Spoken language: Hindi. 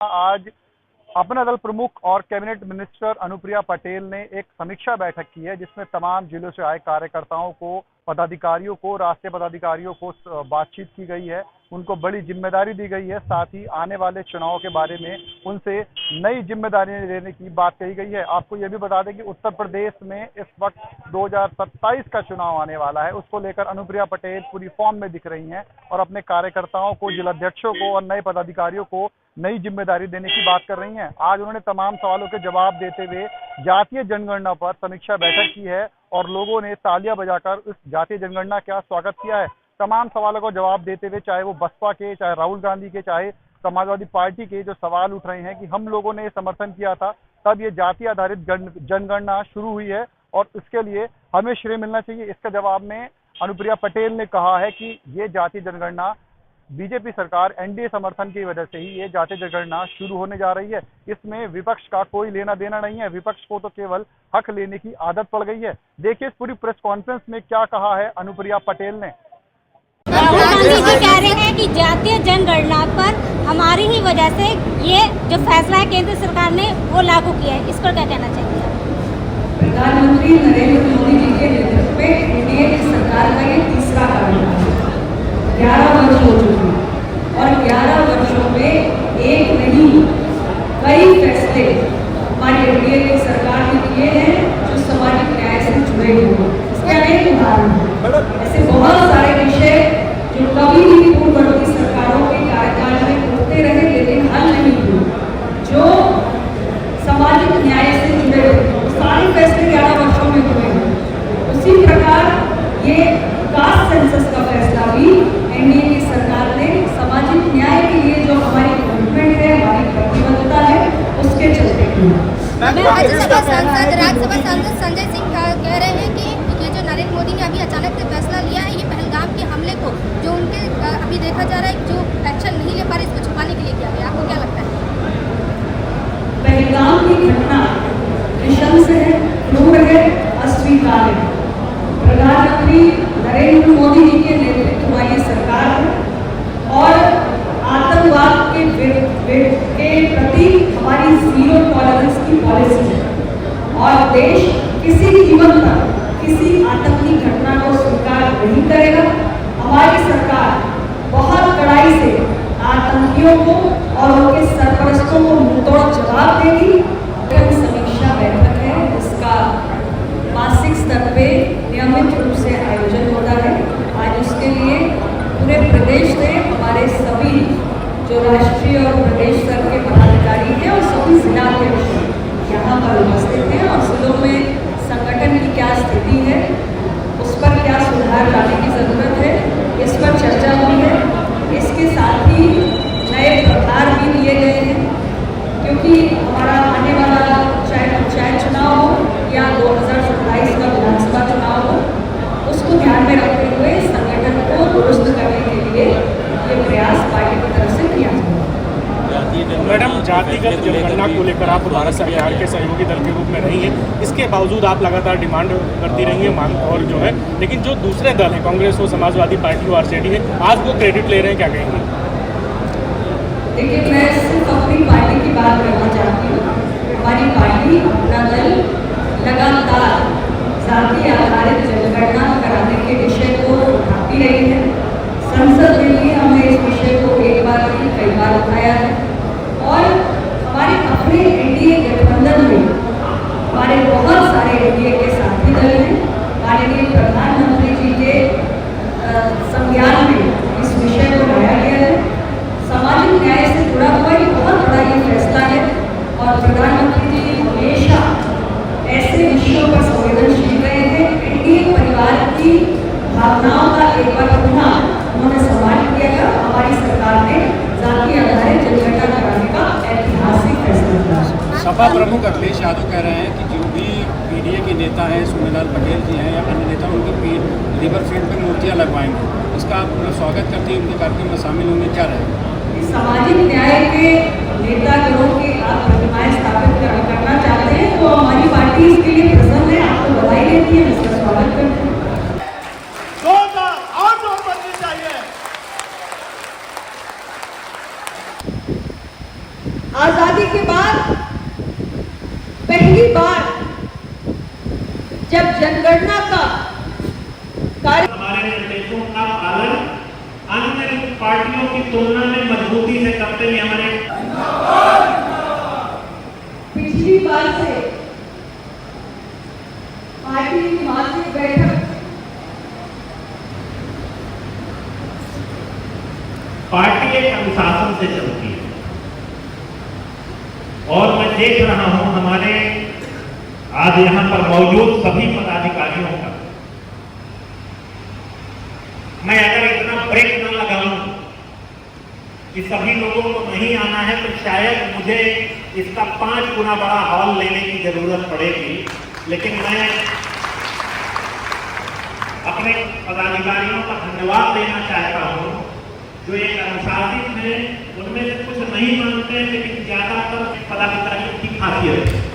आज अपना दल प्रमुख और कैबिनेट मिनिस्टर अनुप्रिया पटेल ने एक समीक्षा बैठक की है, जिसमें तमाम जिलों से आए कार्यकर्ताओं को, पदाधिकारियों को, राष्ट्रीय पदाधिकारियों को बातचीत की गई है। उनको बड़ी जिम्मेदारी दी गई है। साथ ही आने वाले चुनाव के बारे में उनसे नई जिम्मेदारी लेने की बात कही गई है। आपको यह भी बता दें कि उत्तर प्रदेश में इस वक्त 2027 का चुनाव आने वाला है। उसको लेकर अनुप्रिया पटेल पूरी फॉर्म में दिख रही हैं और अपने कार्यकर्ताओं को, जिलाध्यक्षों को और नए पदाधिकारियों को नई जिम्मेदारी देने की बात कर रही हैं। आज उन्होंने तमाम सवालों के जवाब देते हुए जातीय जनगणना पर समीक्षा बैठक की है और लोगों ने तालियां बजाकर इस जातीय जनगणना का स्वागत किया है। तमाम सवालों का जवाब देते हुए, चाहे वो बसपा के, चाहे राहुल गांधी के, चाहे समाजवादी पार्टी के, जो सवाल उठ रहे हैं कि हम लोगों ने समर्थन किया था तब ये जाति आधारित जनगणना शुरू हुई है और इसके लिए हमें श्रेय मिलना चाहिए। इसका जवाब में अनुप्रिया पटेल ने कहा है कि ये जातीय जनगणना बीजेपी सरकार एनडीए समर्थन की वजह से ही ये जातीय जनगणना शुरू होने जा रही है। इसमें विपक्ष का कोई लेना देना नहीं है। विपक्ष को तो केवल हक लेने की आदत पड़ गई है। देखिए इस पूरी प्रेस कॉन्फ्रेंस में क्या कहा है अनुप्रिया पटेल ने। राहुल गांधी जी कह रहे हैं कि जातीय जनगणना पर हमारी ही वजह से ये जो फैसला है केंद्र सरकार ने वो लागू किया है, इस पर क्या कहना चाहिए? प्रधानमंत्री नरेंद्र मोदी जी के नेतृत्व में एनडीए की सरकार का ये तीसरा कार्यकाल है। 11 वर्ष हो चुके हैं और 11 वर्षों में एक नहीं कई फैसले हमारी एनडीए की सरकार ने किए हैं जो सामाजिक न्याय से जुड़े हुए हैं। इसके अनेक उदाहरण हैं। ऐसे बहुत सारे विषय जो कभी भी पूर्ववर्ती सरकारों के कार्यकाल में उठते रहे लेकिन हल नहीं हुए, जो सामाजिक न्याय से जुड़े हुए सारे फैसले 11 वर्षों में हुए हैं। उसी प्रकार ये कास्ट सेंसस का फैसला भी एनडीए की सरकार ने सामाजिक न्याय के लिए जो हमारी कमिटमेंट है, हमारी प्रतिबद्धता है, उसके चलते किया। राज्यसभा सांसद संजय सिंह कह रहे हैं कि ये जो नरेंद्र मोदी ने अभी अचानक से फैसला लिया है, ये पहलगाम के हमले को जो उनके अभी देखा जा रहा है जो एक्शन नहीं ले पा रहे, इसको छुपाने के लिए किया गया। आपको क्या लगता है? पहलगाम की घटना नृशंस है, क्रूर है, अस्वीकार्य है। प्रधानमंत्री नरेंद्र मोदी जी के नेतृत्व वाली सरकार है और आतंकवाद के प्रति हमारी जीरो टॉलरेंस की पॉलिसी है और देश किसी कीमत पर किसी आतंकी घटना को स्वीकार नहीं करेगा। हमारी सरकार बहुत कड़ाई से आतंकियों को और उनके सरपरस्तों को मुंहतोड़ जवाब देगी। समीक्षा बैठक है, इसका मासिक स्तर पे नियमित रूप से आयोजन होता है। आज उसके लिए पूरे प्रदेश में हमारे सभी जो राष्ट्रीय और प्रदेश स्तर के पदाधिकारी हैं और सभी जिलाध्यक्ष यहाँ पर उपस्थित हैं और जिलों में संगठन की क्या स्थिति है, उस पर क्या सुधार लाने की ज़रूरत है, इस पर चर्चा हुई है। इसके साथ ही नए प्रभार भी दिए गए हैं, क्योंकि हमारा आने वाला चाहे पंचायत चुनाव हो या 2027 का विधानसभा चुनाव हो, उसको ध्यान में रखते हुए संगठन को दुरुस्त करने के लिए ये प्रयास पार्टी की तरफ से किया जाए। मैडम, जातिगत जनगणना को लेकर आप भारत सरकार के सहयोगी दल के रूप में रही हैं, इसके बावजूद आप लगातार डिमांड करती रही हैं, मांग और जो है, लेकिन जो दूसरे दल हैं, कांग्रेस हो, समाजवादी पार्टी हो, आरजेडी है, आज वो क्रेडिट ले रहे हैं, क्या कहेंगे? देखिए, मैं सिर्फ अपनी पार्टी की बात करना चाहती हूँ। हमारी पार्टी, अपना दल लगातार जाति आधारित जनगणना कराने के विषय को उठाती रही है। संसद में भी हमने इस विषय को एक बार नहीं कई बार उठाया है और हमारे अपने एनडीए गठबंधन में हमारे बहुत सारे एनडीए के साथी दल हैं। माननीय प्रधानमंत्री जी के संज्ञान में इस विषय को लाया गया है। सामाजिक न्याय से जुड़ा हुआ एक बहुत बड़ा ये फैसला है और प्रधानमंत्री जी हमेशा ऐसे विषयों पर संवेदनशील रहे हैं। एनडीए परिवार की भावनाओं का एक बार पुनः उन्होंने सम्मान किया था। हमारी सरकार ने जाति आधारित जनगणना कराने का ऐतिहासिक फैसला किया। सपा प्रमुख अखिलेश यादव कह रहे हैं कि जो भी पीडीए के नेता हैं, सूर्यलाल पटेल जी हैं या अन्य नेता, उनकी रिवर फ्रंट पर मूर्तियाँ लगवाएंगे। इसका आप पूरा स्वागत करते हैं, उनके कार्यक्रम में शामिल होंगे, क्या रहेगा? सामाजिक न्याय के नेता गिरोह की आप प्रतिमाएं स्थापित करना चाहते हैं तो हमारी पार्टी इसके लिए प्रसन्न है, आपको बधाई देती है, इसका स्वागत करते हैं। के बाद पहली बार जब जनगणना का कार्य हमारे निर्देशों का पालन अन्य पार्टियों की तुलना में मजबूती से करते हुए हमारे पिछली बार से पार्टी की मासिक बैठक पार्टी एक अनुशासन से चलती है और मैं देख रहा हूं हमारे आज यहां पर मौजूद सभी पदाधिकारियों का, मैं अगर इतना ब्रेक न लगाऊं कि सभी लोगों को नहीं आना है तो शायद मुझे इसका 5 गुना बड़ा हॉल लेने की जरूरत पड़ेगी, लेकिन मैं अपने पदाधिकारियों का धन्यवाद देना चाहता हूं जो एक अनुशासित हैं, उनमें से कुछ नहीं मानते लेकिन ज्यादातर पदाधिकारियों की खासियत है।